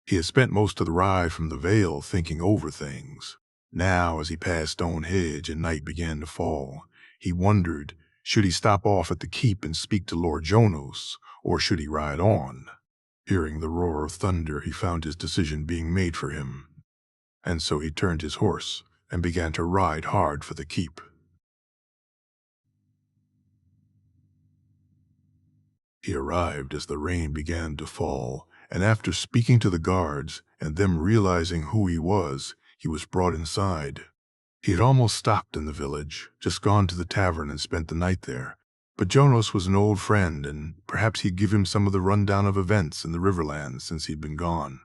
He had spent most of the ride from the Vale thinking over things. Now, as he passed Stonehenge and night began to fall, he wondered, should he stop off at the keep and speak to Lord Jonos, or should he ride on? Hearing the roar of thunder, he found his decision being made for him, and so he turned his horse and began to ride hard for the keep. He arrived as the rain began to fall, and after speaking to the guards and them realizing who he was brought inside. He had almost stopped in the village, just gone to the tavern and spent the night there. But Jonos was an old friend, and perhaps he'd give him some of the rundown of events in the Riverlands since he'd been gone.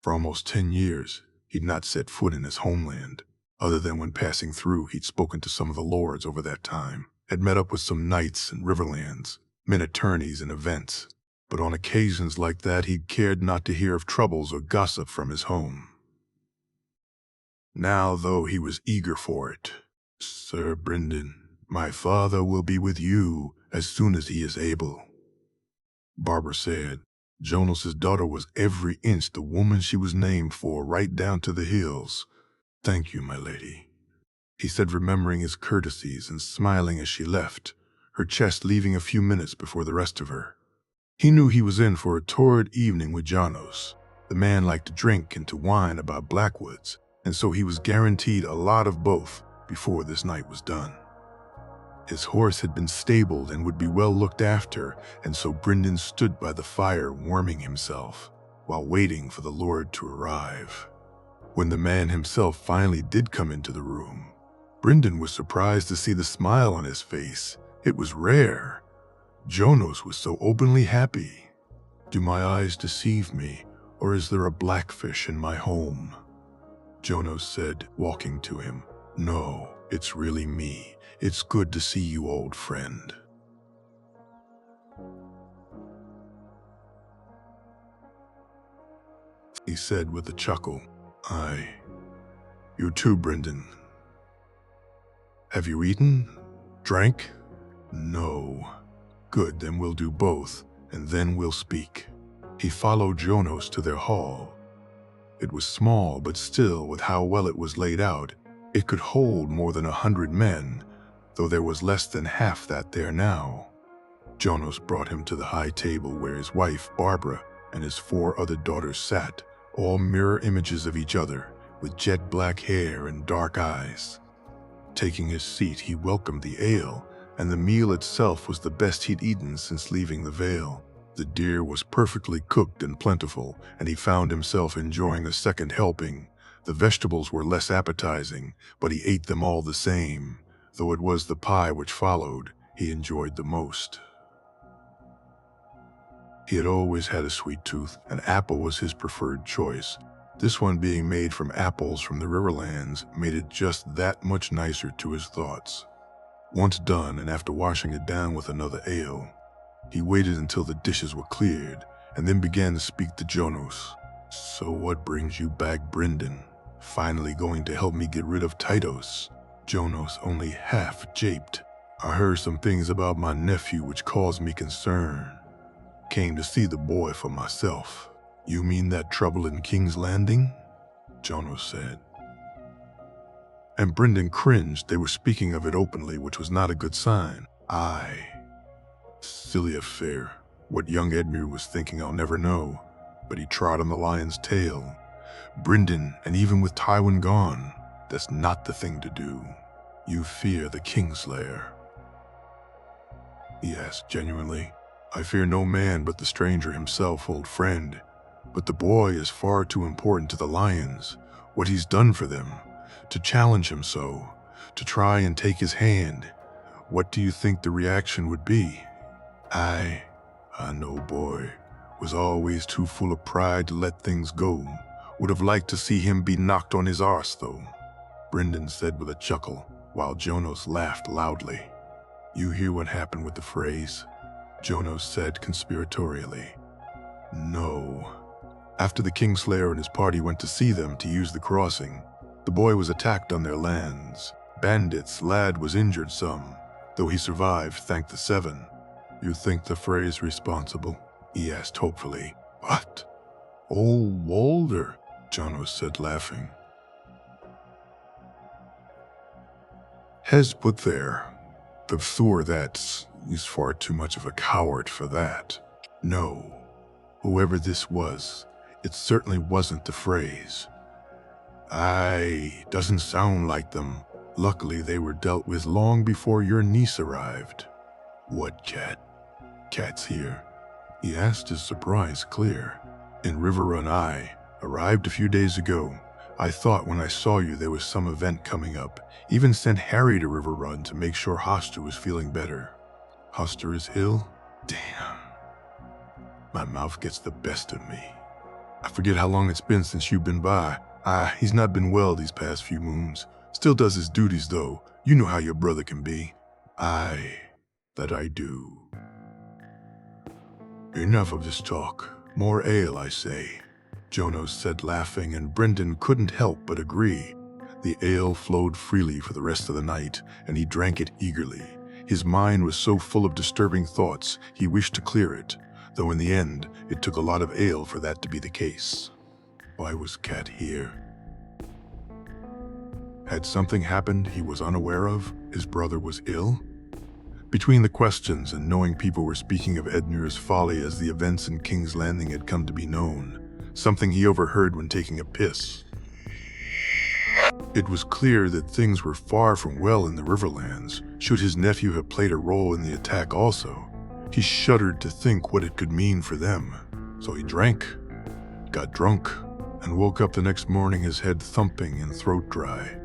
For almost 10 years, he'd not set foot in his homeland. Other than when passing through, he'd spoken to some of the lords over that time, had met up with some knights in Riverlands, men attorneys and events. But on occasions like that, he'd cared not to hear of troubles or gossip from his home. Now, though, he was eager for it. "Sir Brynden, my father will be with you as soon as he is able." Barbara said. Jonas' daughter was every inch the woman she was named for, right down to the hills. "Thank you, my lady," he said, remembering his courtesies and smiling as she left, her chest leaving a few minutes before the rest of her. He knew he was in for a torrid evening with Jonos. The man liked to drink and to whine about Blackwoods, and so he was guaranteed a lot of both before this night was done. His horse had been stabled and would be well looked after, and so Brynden stood by the fire warming himself while waiting for the Lord to arrive. When the man himself finally did come into the room, Brynden was surprised to see the smile on his face. It was rare. Jonos was so openly happy. "Do my eyes deceive me, or is there a blackfish in my home?" Jonos said, walking to him. "No, it's really me. It's good to see you, old friend." He said with a chuckle. You too, Brynden. Have you eaten? Drank? No. Good, then we'll do both, and then we'll speak. He followed Jonos to their hall. It was small, but still, with how well it was laid out, it could hold more than 100 men, though there was less than half that there now. Jonos brought him to the high table where his wife, Barbara, and his 4 other daughters sat, all mirror images of each other, with jet black hair and dark eyes. Taking his seat, he welcomed the ale, and the meal itself was the best he'd eaten since leaving the Vale. The deer was perfectly cooked and plentiful, and he found himself enjoying a second helping. The vegetables were less appetizing, but he ate them all the same, though it was the pie which followed he enjoyed the most. He had always had a sweet tooth, and apple was his preferred choice. This one, being made from apples from the Riverlands, made it just that much nicer to his thoughts. Once done, and after washing it down with another ale, he waited until the dishes were cleared, and then began to speak to Jonos. "So what brings you back, Brynden? Finally going to help me get rid of Titos?" Jonos only half japed. "I heard some things about my nephew which caused me concern. Came to see the boy for myself." "You mean that trouble in King's Landing?" Jonos said. And Brynden cringed. They were speaking of it openly, which was not a good sign. "Aye. Silly affair. What young Edmure was thinking I'll never know, but he trod on the lion's tail. Brynden, and even with Tywin gone, that's not the thing to do. You fear the Kingslayer?" he asked genuinely. "I fear no man but the stranger himself, old friend. But the boy is far too important to the lions. What he's done for them, to challenge him so, to try and take his hand. What do you think the reaction would be?" I know, boy. Was always too full of pride to let things go. Would have liked to see him be knocked on his arse, though," Brynden said with a chuckle, while Jonos laughed loudly. "You hear what happened with the phrase?" Jonos said conspiratorially. "No." After the Kingslayer and his party went to see them to use the crossing, the boy was attacked on their lands. Bandits, lad was injured some, though he survived, thank the 7. "You think the Frey's responsible?" he asked hopefully. "What? "Oh, Walder," Jono said, laughing. "Has put there. The Thor that's is far too much of a coward for that. No, whoever this was, it certainly wasn't the phrase. Aye, doesn't sound like them. Luckily, they were dealt with long before your niece arrived." "What cat?" "Cat's here." He asked, his surprise clear. "In Riverrun I arrived a few days ago. I thought when I saw you there was some event coming up. Even sent Harry to Riverrun to make sure Hoster was feeling better." "Hoster is ill? Damn. My mouth gets the best of me. I forget how long it's been since you've been by. He's not been well these past few moons. Still does his duties though. You know how your brother can be." "Aye, that I do." "Enough of this talk. More ale, I say," Jono said, laughing, and Brendan couldn't help but agree. The ale flowed freely for the rest of the night, and he drank it eagerly. His mind was so full of disturbing thoughts, he wished to clear it, though in the end, it took a lot of ale for that to be the case. Why was Cat here? Had something happened he was unaware of? His brother was ill? Between the questions and knowing people were speaking of Edmure's folly as the events in King's Landing had come to be known, something he overheard when taking a piss, it was clear that things were far from well in the Riverlands, should his nephew have played a role in the attack also. He shuddered to think what it could mean for them. So he drank, got drunk, and woke up the next morning his head thumping and throat dry.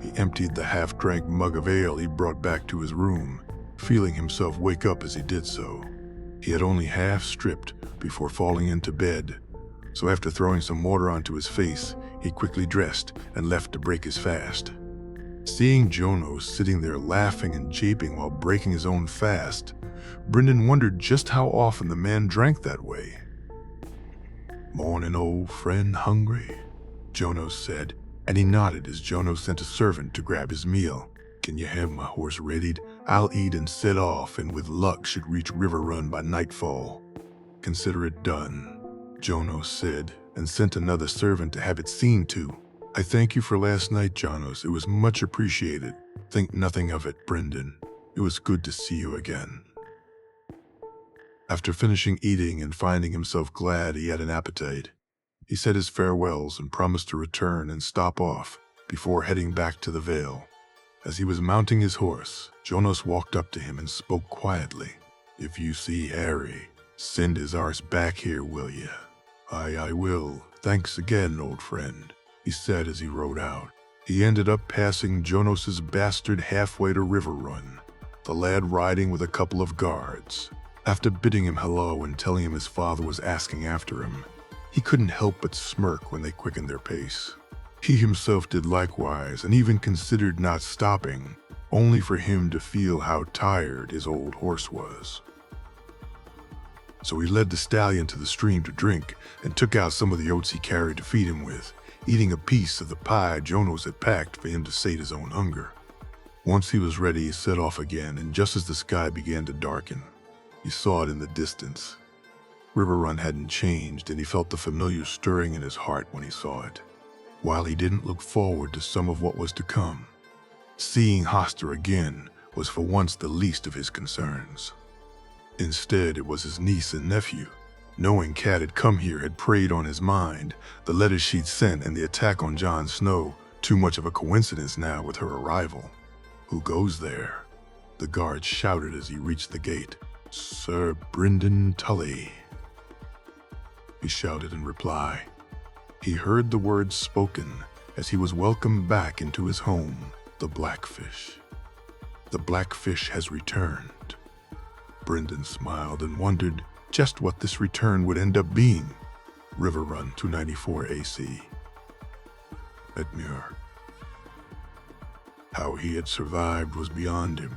He emptied the half-drank mug of ale he brought back to his room, feeling himself wake up as he did so. He had only half-stripped before falling into bed, so after throwing some water onto his face, he quickly dressed and left to break his fast. Seeing Jono sitting there laughing and japing while breaking his own fast, Brendan wondered just how often the man drank that way. "Morning, old friend, hungry?" Jono said, and he nodded as Jono sent a servant to grab his meal. "Can you have my horse readied? I'll eat and set off, and with luck should reach Riverrun by nightfall." "Consider it done," Jono said, and sent another servant to have it seen to. "I thank you for last night, Jonos. It was much appreciated." "Think nothing of it, Brendan. It was good to see you again." After finishing eating and finding himself glad he had an appetite, he said his farewells and promised to return and stop off before heading back to the Vale. As he was mounting his horse, Jonas walked up to him and spoke quietly. "If you see Harry, send his arse back here, will you?" "Aye, I will. Thanks again, old friend," he said as he rode out. He ended up passing Jonos's bastard halfway to Riverrun, the lad riding with a couple of guards. After bidding him hello and telling him his father was asking after him, he couldn't help but smirk when they quickened their pace. He himself did likewise and even considered not stopping, only for him to feel how tired his old horse was. So he led the stallion to the stream to drink and took out some of the oats he carried to feed him with, eating a piece of the pie Jonos had packed for him to sate his own hunger. Once he was ready, he set off again, and just as the sky began to darken, he saw it in the distance. Riverrun hadn't changed, and he felt the familiar stirring in his heart when he saw it, while he didn't look forward to some of what was to come. Seeing Hoster again was for once the least of his concerns. Instead, it was his niece and nephew. Knowing Cat had come here had preyed on his mind, the letters she'd sent and the attack on Jon Snow, too much of a coincidence now with her arrival. "Who goes there?" the guard shouted as he reached the gate. "Sir Brendan Tully," he shouted in reply. He heard the words spoken as he was welcomed back into his home, the Blackfish. "The Blackfish has returned." Brendan smiled and wondered just what this return would end up being. Riverrun 294 AC. Edmure. How he had survived was beyond him.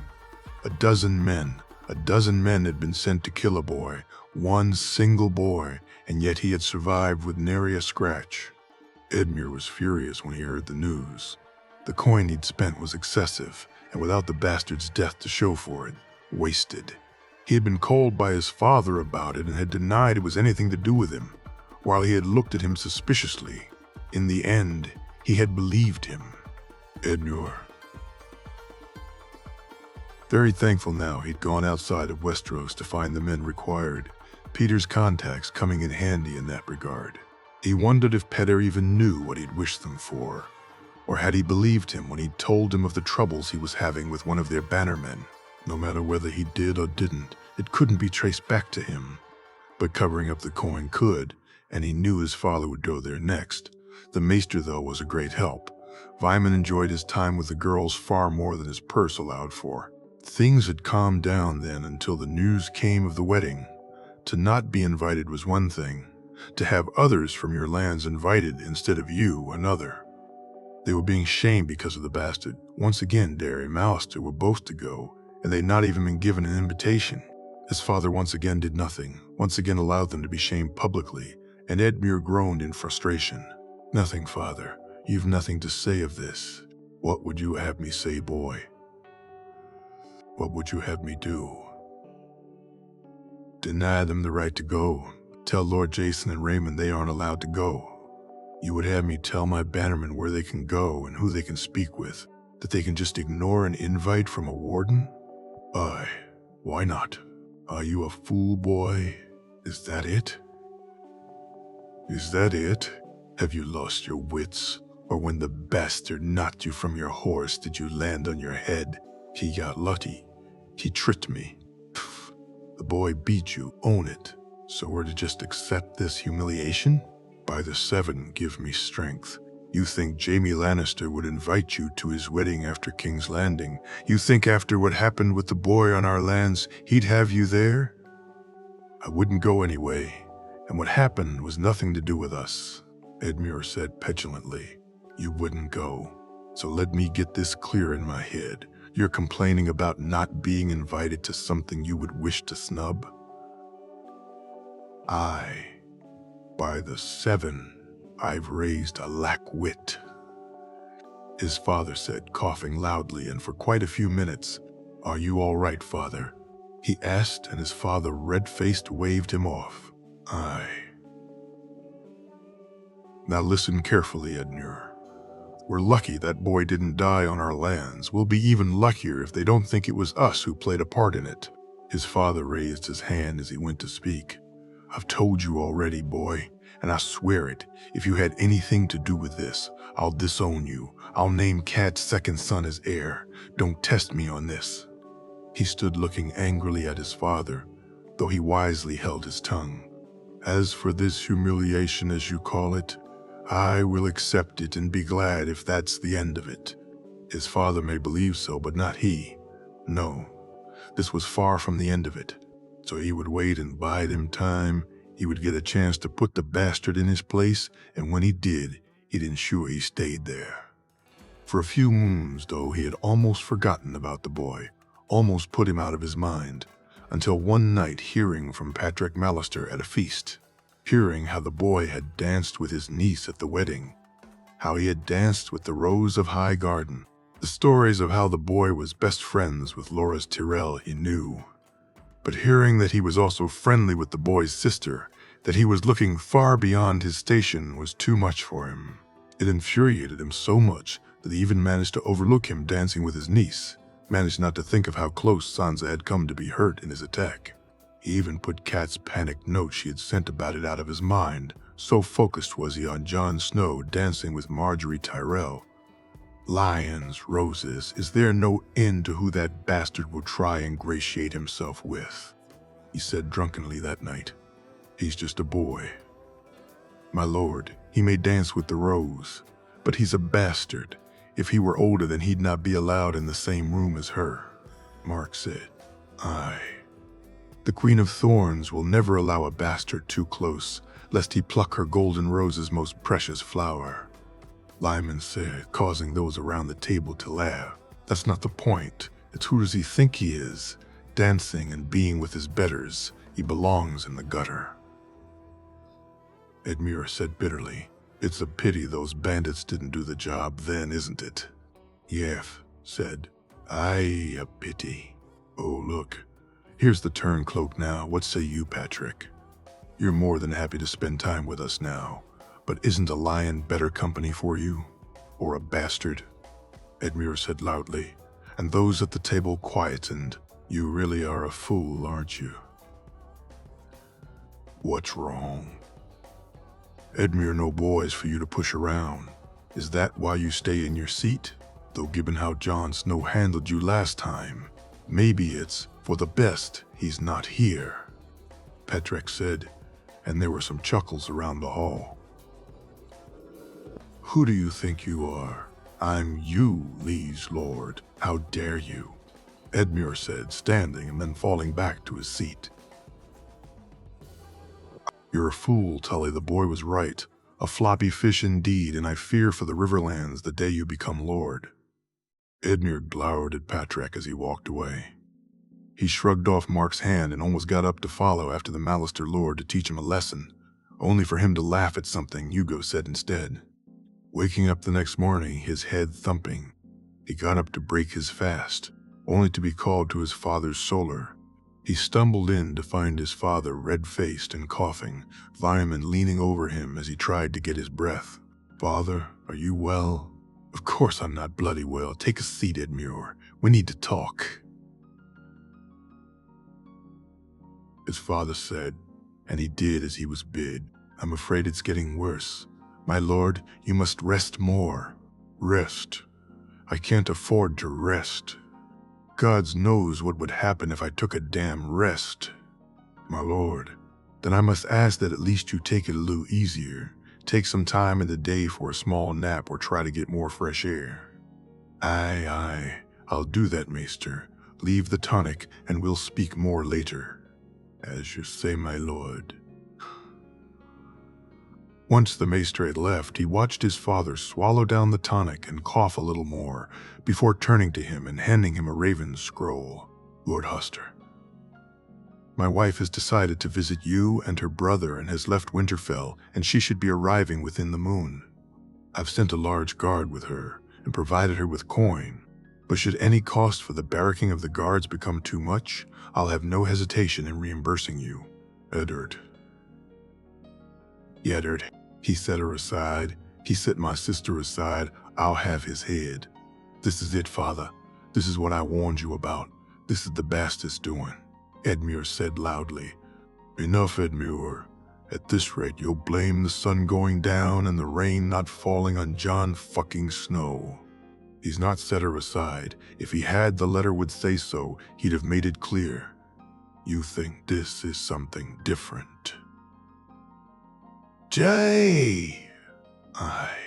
A dozen men had been sent to kill a boy, one single boy, and yet he had survived with nary a scratch. Edmure was furious when he heard the news. The coin he'd spent was excessive, and without the bastard's death to show for it, wasted. He had been called by his father about it and had denied it was anything to do with him. while he had looked at him suspiciously. In the end, he had believed him. Edmure. Very thankful now he'd gone outside of Westeros to find the men required, Peter's contacts coming in handy in that regard. He wondered if Peter even knew what he'd wished them for, or had he believed him when he'd told him of the troubles he was having with one of their bannermen. No matter whether he did or didn't, it couldn't be traced back to him. But covering up the coin could, and he knew his father would go there next. The maester, though, was a great help. Vyman enjoyed his time with the girls far more than his purse allowed for. Things had calmed down then until the news came of the wedding. To not be invited was one thing. To have others from your lands invited instead of you another. They were being shamed because of the bastard. Once again, Derry and Alistair were both to go, and they'd not even been given an invitation. His father once again did nothing, once again allowed them to be shamed publicly, and Edmure groaned in frustration. Nothing, father. You've nothing to say of this. What would you have me say, boy? What would you have me do? Deny them the right to go. Tell Lord Jason and Raymond they aren't allowed to go. You would have me tell my bannermen where they can go and who they can speak with, that they can just ignore an invite from a warden? Aye, why not? Are you a fool, boy? Is that it? Is that it? Have you lost your wits? Or when the bastard knocked you from your horse, did you land on your head? He got lucky. He tricked me. Pfft. The boy beat you, own it. So we're to just accept this humiliation? By the seven, give me strength. You think Jaime Lannister would invite you to his wedding after King's Landing? You think after what happened with the boy on our lands, he'd have you there? I wouldn't go anyway, and what happened was nothing to do with us, Edmure said petulantly. You wouldn't go. So let me get this clear in my head. You're complaining about not being invited to something you would wish to snub? By the seven, I've raised a lack wit, his father said, coughing loudly, and for quite a few minutes. Are you all right, father? He asked, and his father, red-faced, waved him off. Aye. Now listen carefully, Edmure. We're lucky that boy didn't die on our lands. We'll be even luckier if they don't think it was us who played a part in it. His father raised his hand as he went to speak. I've told you already, boy, and I swear it, if you had anything to do with this, I'll disown you. I'll name Cat's second son as heir. Don't test me on this. He stood looking angrily at his father, though he wisely held his tongue. As for this humiliation, as you call it, I will accept it and be glad if that's the end of it. His father may believe so, but not he. No, this was far from the end of it. So he would wait and bide him time. He would get a chance to put the bastard in his place, and when he did, he'd ensure he stayed there. For a few moons, though, he had almost forgotten about the boy, almost put him out of his mind, until one night hearing from Patrick Mallister at a feast, hearing how the boy had danced with his niece at the wedding, how he had danced with the Rose of High Garden, the stories of how the boy was best friends with Loras Tyrell he knew. But hearing that he was also friendly with the boy's sister, that he was looking far beyond his station, was too much for him. It infuriated him so much that he even managed to overlook him dancing with his niece, managed not to think of how close Sansa had come to be hurt in his attack. He even put Kat's panicked note she had sent about it out of his mind, so focused was he on Jon Snow dancing with Marjorie Tyrell. Lions, roses, is there no end to who that bastard will try and ingratiate himself with? He said drunkenly that night. He's just a boy. My lord, he may dance with the rose, but he's a bastard. If he were older, then he'd not be allowed in the same room as her, Mark said. Aye. The Queen of Thorns will never allow a bastard too close, lest he pluck her golden rose's most precious flower, Lyman said, causing those around the table to laugh. That's not the point. It's who does he think he is? Dancing and being with his betters. He belongs in the gutter. Edmure said bitterly. It's a pity those bandits didn't do the job then, isn't it? Yef said. Aye, a pity. Oh, look. Here's the turncloak now. What say you, Patrick? You're more than happy to spend time with us now, but isn't a lion better company for you? Or a bastard? Edmure said loudly, and those at the table quietened. You really are a fool, aren't you? What's wrong? Edmure no boys for you to push around. Is that why you stay in your seat? Though given how Jon Snow handled you last time, maybe it's for the best he's not here, Petrek said, and there were some chuckles around the hall. Who do you think you are? I'm you, liege lord. How dare you? Edmure said, standing and then falling back to his seat. You're a fool, Tully. The boy was right. A floppy fish indeed, and I fear for the Riverlands the day you become lord. Edmure glowered at Patrick as he walked away. He shrugged off Mark's hand and almost got up to follow after the Mallister lord to teach him a lesson, only for him to laugh at something Hugo said instead. Waking up the next morning, his head thumping, he got up to break his fast, only to be called to his father's solar. He stumbled in to find his father red-faced and coughing, Vyman leaning over him as he tried to get his breath. Father, are you well? Of course I'm not bloody well. Take a seat, Edmure. We need to talk. His father said, and he did as he was bid. I'm afraid it's getting worse. My lord, you must rest more. Rest? I can't afford to rest. God knows what would happen if I took a damn rest. My lord, then I must ask that at least you take it a little easier. Take some time in the day for a small nap or try to get more fresh air. Aye, I'll do that, maester. Leave the tonic and we'll speak more later. As you say, my lord. Once the maester had left, he watched his father swallow down the tonic and cough a little more before turning to him and handing him a raven's scroll. Lord Huster, my wife has decided to visit you and her brother and has left Winterfell, and she should be arriving within the moon. I've sent a large guard with her and provided her with coin, but should any cost for the barracking of the guards become too much, I'll have no hesitation in reimbursing you. Eddard. Eddard. He set her aside. He set my sister aside. I'll have his head. This is it, father. This is what I warned you about. This is the bastard's doing, Edmure said loudly. Enough, Edmure. At this rate, you'll blame the sun going down and the rain not falling on Jon fucking Snow. He's not set her aside. If he had, the letter would say so. He'd have made it clear. You think this is something different. Jay! Aye.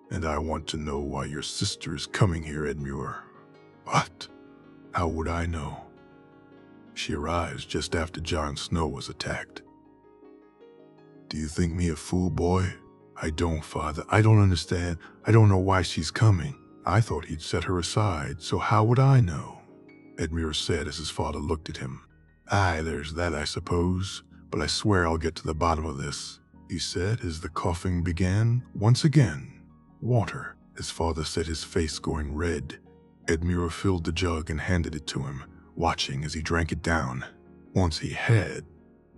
And I want to know why your sister is coming here, Edmure. What? How would I know? She arrives just after Jon Snow was attacked. Do you think me a fool, boy? I don't, father. I don't understand. I don't know why she's coming. I thought he'd set her aside, so how would I know? Edmure said as his father looked at him. Aye, there's that, I suppose. But I swear I'll get to the bottom of this, he said as the coughing began once again. Water, his father said, his face going red. Edmure filled the jug and handed it to him, watching as he drank it down. Once he had,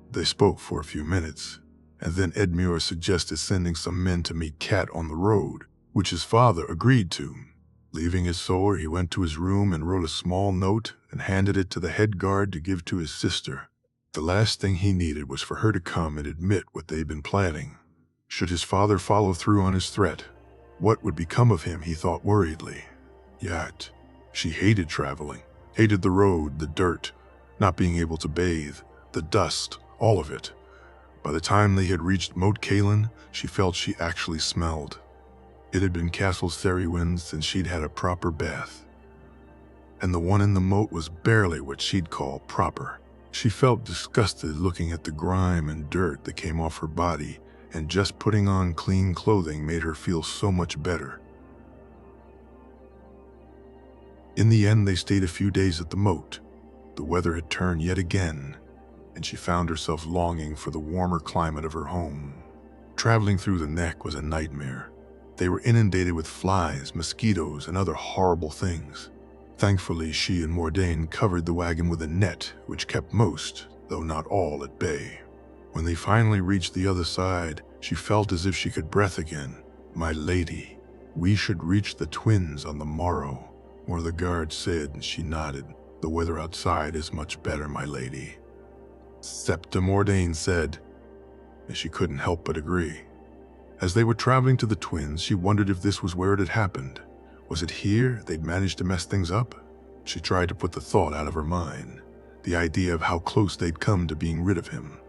they spoke for a few minutes, and then Edmure suggested sending some men to meet Cat on the road, which his father agreed to. Leaving his sword, he went to his room and wrote a small note and handed it to the head guard to give to his sister. The last thing he needed was for her to come and admit what they'd been planning. Should his father follow through on his threat, what would become of him, he thought worriedly. Yet, she hated traveling, hated the road, the dirt, not being able to bathe, the dust, all of it. By the time they had reached Moat Cailin, she felt she actually smelled. It had been Castle Cerrywyn since she'd had a proper bath. And the one in the moat was barely what she'd call proper. She felt disgusted looking at the grime and dirt that came off her body, and just putting on clean clothing made her feel so much better. In the end, they stayed a few days at the moat. The weather had turned yet again, and she found herself longing for the warmer climate of her home. Traveling through the neck was a nightmare. They were inundated with flies, mosquitoes, and other horrible things. Thankfully, she and Mordain covered the wagon with a net, which kept most, though not all at bay. When they finally reached the other side, she felt as if she could breathe again. "My lady, we should reach the twins on the morrow," one of the guards said, and she nodded. "The weather outside is much better, my lady." Septim Ordain said, and she couldn't help but agree. As they were traveling to the twins, she wondered if this was where it had happened. Was it here they'd managed to mess things up? She tried to put the thought out of her mind, the idea of how close they'd come to being rid of him.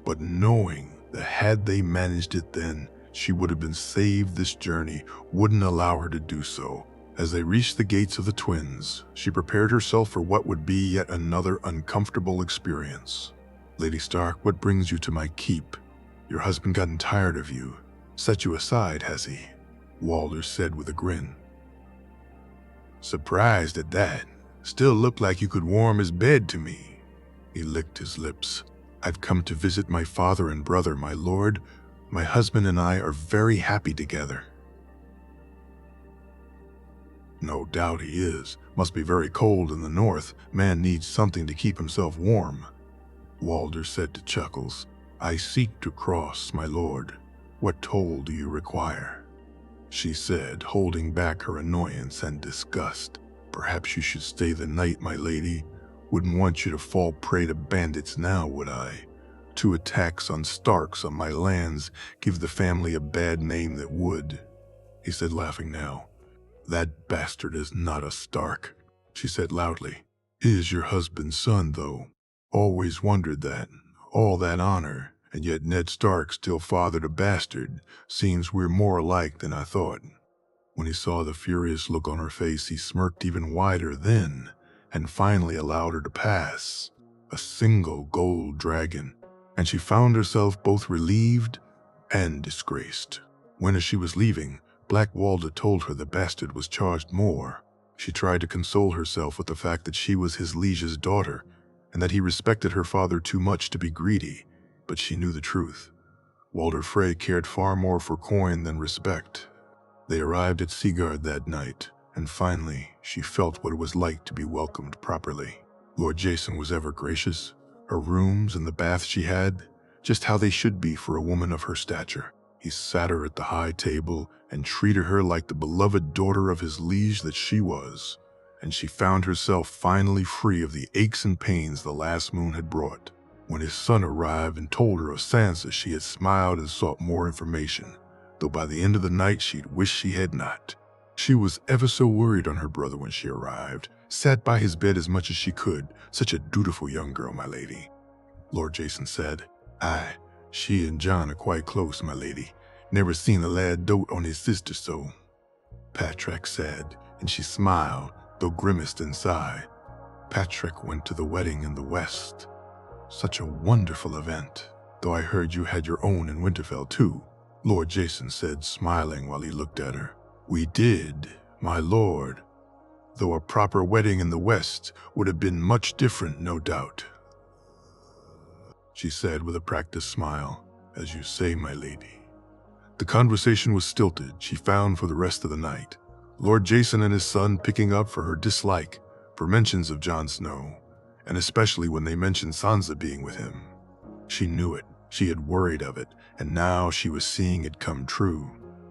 But knowing that had they managed it then, she would have been saved, this journey wouldn't allow her to do so. As they reached the gates of the twins, she prepared herself for what would be yet another uncomfortable experience. "Lady Stark, what brings you to my keep? Your husband gotten tired of you. Set you aside, has he?" Walder said with a grin. "Surprised at that. Still looked like you could warm his bed to me." He licked his lips. "I've come to visit my father and brother, my lord. My husband and I are very happy together." "No doubt he is. Must be very cold in the north. Man needs something to keep himself warm," Walder said to Chuckles. "I seek to cross, my lord. What toll do you require?" She said, holding back her annoyance and disgust. "Perhaps you should stay the night, my lady. Wouldn't want you to fall prey to bandits now, would I? 2 attacks on Starks on my lands give the family a bad name that would," he said, laughing now. "That bastard is not a Stark," she said loudly. "He is your husband's son, though. Always wondered that. All that honor, and yet Ned Stark still fathered a bastard. Seems we're more alike than I thought." When he saw the furious look on her face, he smirked even wider then, and finally allowed her to pass. A single gold dragon, and she found herself both relieved and disgraced. When, as she was leaving, Black Walder told her the bastard was charged more, she tried to console herself with the fact that she was his liege's daughter, and that he respected her father too much to be greedy, but she knew the truth. Walder Frey cared far more for coin than respect. They arrived at Seaguard that night, and finally she felt what it was like to be welcomed properly. Lord Jason was ever gracious. Her rooms and the bath she had, just how they should be for a woman of her stature. He sat her at the high table and treated her like the beloved daughter of his liege that she was, and she found herself finally free of the aches and pains the last moon had brought. When his son arrived and told her of Sansa, she had smiled and sought more information, though by the end of the night she'd wished she had not. She was ever so worried on her brother when she arrived, sat by his bed as much as she could. "Such a dutiful young girl, my lady," Lord Jason said. "Aye, she and John are quite close, my lady. Never seen the lad dote on his sister so," Patrick said, and she smiled, though grimaced inside. "Patrick went to the wedding in the west. Such a wonderful event, though I heard you had your own in Winterfell too," Lord Jason said, smiling while he looked at her. "We did, my lord, though a proper wedding in the west would have been much different, no doubt," she said with a practiced smile. "As you say, my lady." The conversation was stilted, she found, for the rest of the night. Lord Jason and his son picking up for her dislike for mentions of Jon Snow, and especially when they mentioned Sansa being with him. She knew it, she had worried of it, and now she was seeing it come true.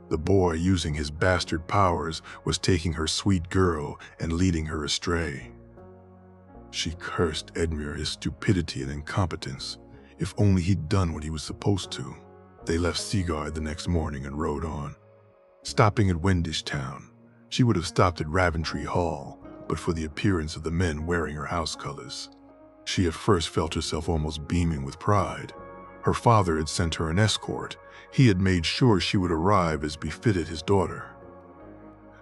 The boy, using his bastard powers, was taking her sweet girl and leading her astray. She cursed Edmure, his stupidity and incompetence. If only he'd done what he was supposed to. They left Seaguard the next morning and rode on. Stopping at Wendish Town, she would have stopped at Raventry Hall, but for the appearance of the men wearing her house colors. She at first felt herself almost beaming with pride. Her father had sent her an escort. He had made sure she would arrive as befitted his daughter.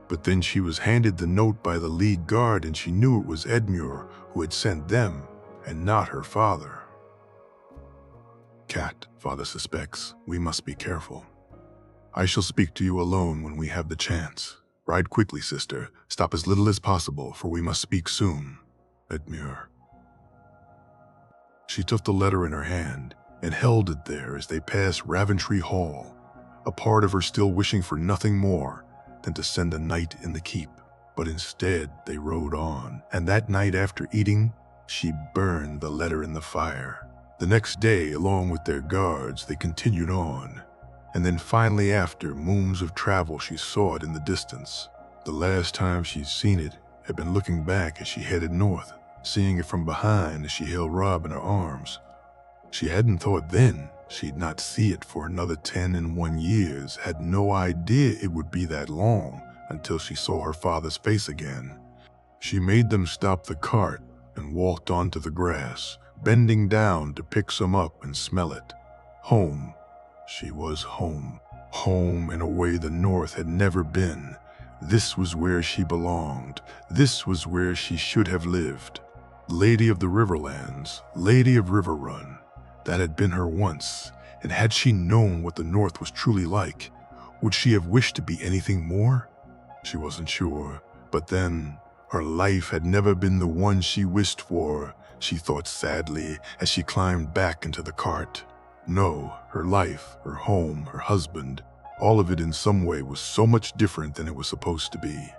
But then she was handed the note by the lead guard, and she knew it was Edmure who had sent them, and not her father. "Cat, father suspects. We must be careful. I shall speak to you alone when we have the chance. Ride quickly, sister. Stop as little as possible, for we must speak soon. Edmure." She took the letter in her hand and held it there as they passed Raventry Hall, a part of her still wishing for nothing more than to spend a night in the keep. But instead they rode on, and that night after eating, She burned the letter in the fire. The next day, along with their guards, they continued on. And then finally, after moons of travel, she saw it in the distance. The last time she'd seen it had been looking back as she headed north, seeing it from behind as she held Rob in her arms. She hadn't thought then she'd not see it for another 10 years, had no idea it would be that long until she saw her father's face again. She made them stop the cart and walked onto the grass, bending down to pick some up and smell it. Home. She was home. Home in a way the North had never been. This was where she belonged. This was where she should have lived. Lady of the Riverlands, Lady of Riverrun. That had been her once, and had she known what the North was truly like, would she have wished to be anything more? She wasn't sure, but then her life had never been the one she wished for, she thought sadly as she climbed back into the cart. No, her life, her home, her husband, all of it in some way was so much different than it was supposed to be.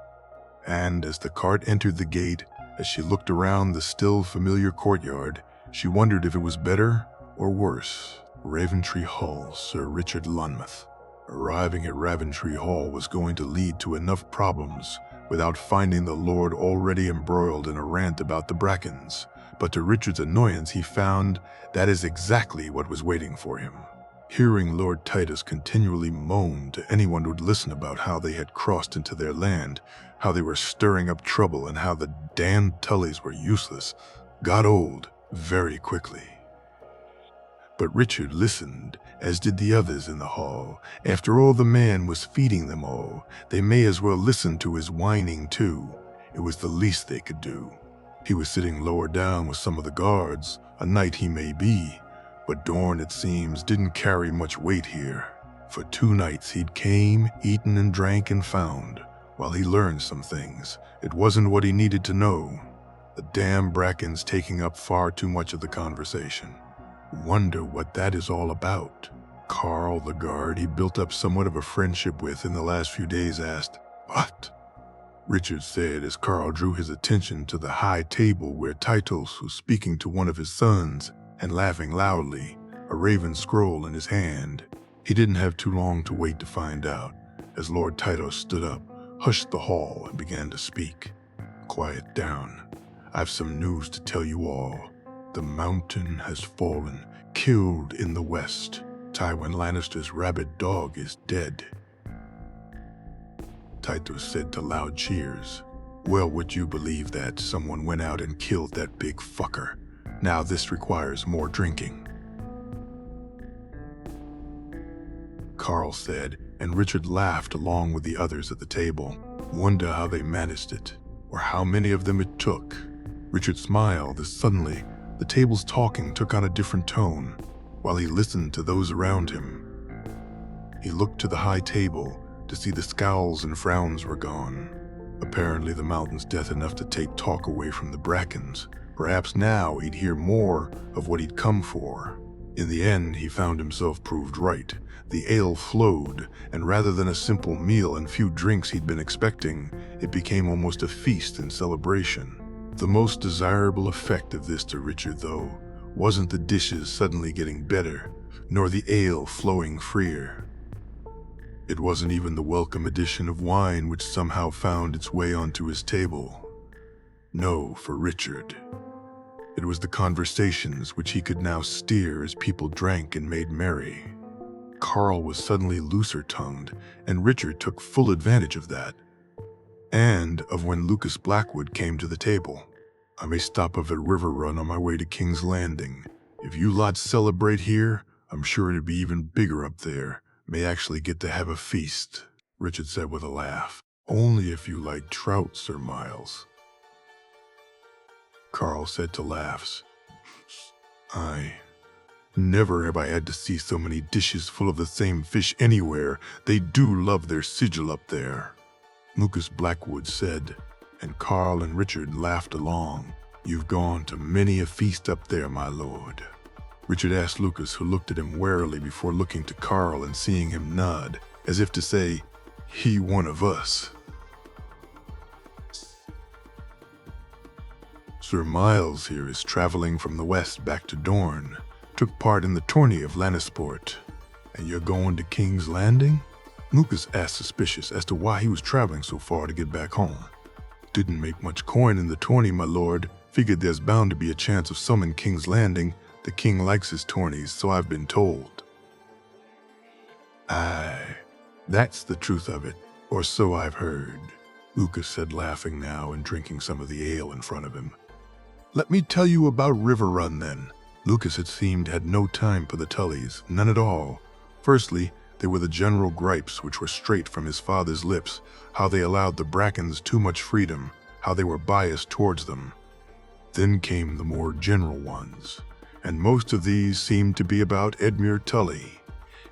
And as the cart entered the gate, as she looked around the still familiar courtyard, she wondered if it was better or worse. Raventry Hall, Sir Richard Lonmouth. Arriving at Raventry Hall was going to lead to enough problems without finding the Lord already embroiled in a rant about the Brackens. But to Richard's annoyance, he found that is exactly what was waiting for him. Hearing Lord Titus continually moan to anyone who'd listen about how they had crossed into their land, how they were stirring up trouble, and how the damned Tullys were useless, got old very quickly. But Richard listened, as did the others in the hall. After all, the man was feeding them all. They may as well listen to his whining too. It was the least they could do. He was sitting lower down with some of the guards, a knight he may be, but Dorn, it seems, didn't carry much weight here. For 2 nights he'd came, eaten and drank and found. While he learned some things, it wasn't what he needed to know. The damn Brackens taking up far too much of the conversation. Wonder what that is all about. Carl, the guard he built up somewhat of a friendship with in the last few days, asked, "What?" Richard said as Carl drew his attention to the high table where Titus was speaking to one of his sons and laughing loudly, a raven scroll in his hand. He didn't have too long to wait to find out, as Lord Titus stood up, hushed the hall, and began to speak. "Quiet down. I've some news to tell you all. The mountain has fallen, killed in the west. Tywin Lannister's rabid dog is dead." Titus said to loud cheers. "Well, would you believe that someone went out and killed that big fucker? Now this requires more drinking." Carl said, and Richard laughed along with the others at the table. Wonder how they managed it, or how many of them it took. Richard smiled as suddenly the table's talking took on a different tone, while he listened to those around him. He looked to the high table to see the scowls and frowns were gone. Apparently the mountain's death enough to take talk away from the Brackens. Perhaps now he'd hear more of what he'd come for. In the end, he found himself proved right. The ale flowed, and rather than a simple meal and few drinks he'd been expecting, it became almost a feast and celebration. The most desirable effect of this to Richard, though, wasn't the dishes suddenly getting better, nor the ale flowing freer. It wasn't even the welcome addition of wine which somehow found its way onto his table. No, for Richard. It was the conversations which he could now steer as people drank and made merry. Carl was suddenly looser-tongued, and Richard took full advantage of that. And of when Lucas Blackwood came to the table. "I may stop off at Riverrun on my way to King's Landing. If you lots celebrate here, I'm sure it'd be even bigger up there. May actually get to have a feast," Richard said with a laugh. "Only if you like trout, Sir Miles." Carl said to laughs, Never have I had to see so many dishes full of the same fish anywhere. They do love their sigil up there," Lucas Blackwood said, and Carl and Richard laughed along. "You've gone to many a feast up there, my lord." Richard asked Lucas, who looked at him warily before looking to Carl and seeing him nod, as if to say, "He one of us." Sir Miles here is traveling from the west back to Dorne. Took part in the tourney of Lannisport. And you're going to King's Landing? Lucas asked, suspicious as to why he was traveling so far to get back home. Didn't make much coin in the tourney, my lord. Figured there's bound to be a chance of some in King's Landing. The king likes his tourneys, so I've been told. Aye, that's the truth of it, or so I've heard, Lucas said, laughing now and drinking some of the ale in front of him. Let me tell you about Riverrun then. Lucas, it seemed, had no time for the Tullys, none at all. Firstly, there were the general gripes which were straight from his father's lips, how they allowed the Brackens too much freedom, how they were biased towards them. Then came the more general ones, and most of these seemed to be about Edmure Tully,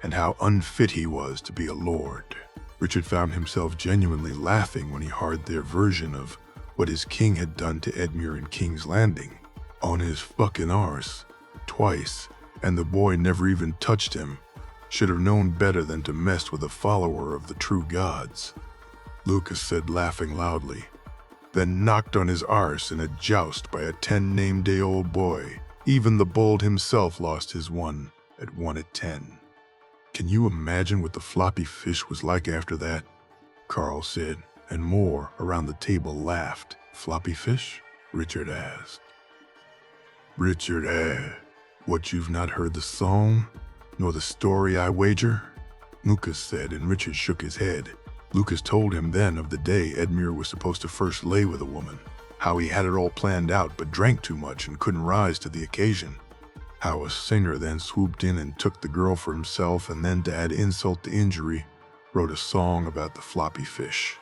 and how unfit he was to be a lord. Richard found himself genuinely laughing when he heard their version of what his king had done to Edmure in King's Landing. On his fucking arse, twice, and the boy never even touched him. Should have known better than to mess with a follower of the true gods, Lucas said, laughing loudly. Then knocked on his arse in a joust by a 10-name-day-old boy. Even the bold himself lost his one at 10. Can you imagine what the floppy fish was like after that? Carl said, and more around the table laughed. Floppy fish? Richard asked. Richard, what, you've not heard the song, nor the story, I wager? Lucas said, and Richard shook his head. Lucas told him then of the day Edmure was supposed to first lay with a woman, how he had it all planned out but drank too much and couldn't rise to the occasion, how a singer then swooped in and took the girl for himself, and then, to add insult to injury, wrote a song about the floppy fish.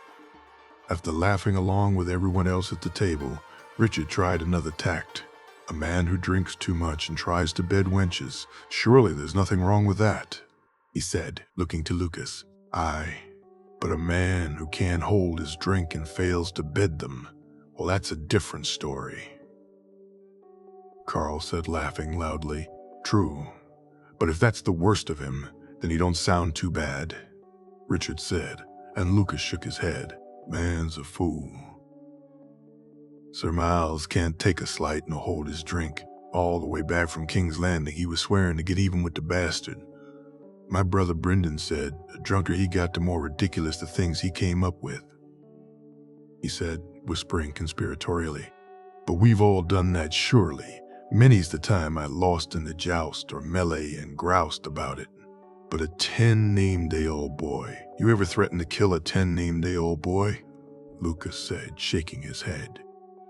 After laughing along with everyone else at the table, Richard tried another tact. A man who drinks too much and tries to bed wenches, surely there's nothing wrong with that, he said, looking to Lucas. Aye, but a man who can't hold his drink and fails to bed them, well, that's a different story. Carl said, laughing loudly. True, but if that's the worst of him, then he don't sound too bad, Richard said, and Lucas shook his head. Man's a fool. Sir Miles can't take a slight nor hold his drink. All the way back from King's Landing, he was swearing to get even with the bastard. My brother Brendan said, the drunker he got, the more ridiculous the things he came up with, he said, whispering conspiratorially. But we've all done that, surely. Many's the time I lost in the joust or melee and groused about it. But a 10-name-day-old boy, you ever threaten to kill a 10-name-day-old boy? Lucas said, shaking his head.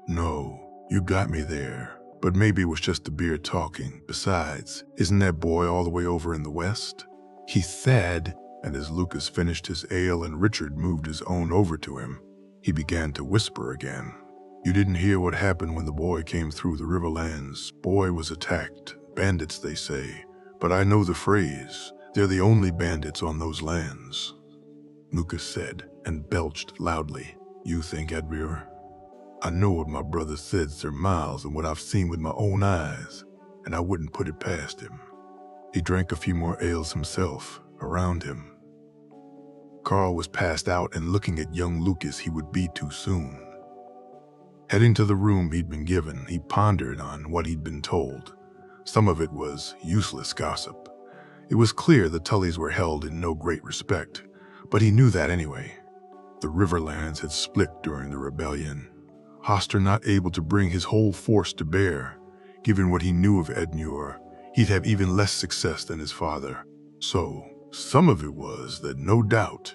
No, you got me there, but maybe it was just the beer talking. Besides, isn't that boy all the way over in the west? He said, and as Lucas finished his ale and Richard moved his own over to him, he began to whisper again. You didn't hear what happened when the boy came through the Riverlands. Boy was attacked. Bandits, they say. But I know the phrase. They're the only bandits on those lands, Lucas said, and belched loudly. You think, Edmure? I know what my brother said, Sir Miles, and what I've seen with my own eyes, and I wouldn't put it past him. He drank a few more ales himself, around him. Carl was passed out and looking at young Lucas he would be too soon. Heading to the room he'd been given, he pondered on what he'd been told. Some of it was useless gossip. It was clear the Tullys were held in no great respect, but he knew that anyway. The Riverlands had split during the rebellion. Hoster not able to bring his whole force to bear. Given what he knew of Edmure, he'd have even less success than his father. So, some of it was that, no doubt,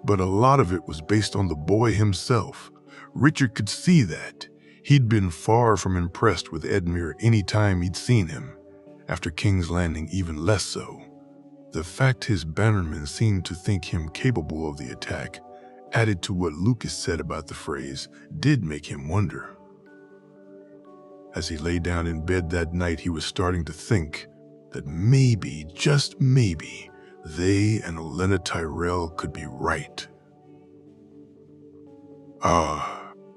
but a lot of it was based on the boy himself. Richard could see that. He'd been far from impressed with Edmure any time he'd seen him. After King's Landing, even less so. The fact his bannermen seemed to think him capable of the attack, added to what Lucas said about the phrase, did make him wonder. As he lay down in bed that night, he was starting to think that maybe, just maybe, they and Olenna Tyrell could be right.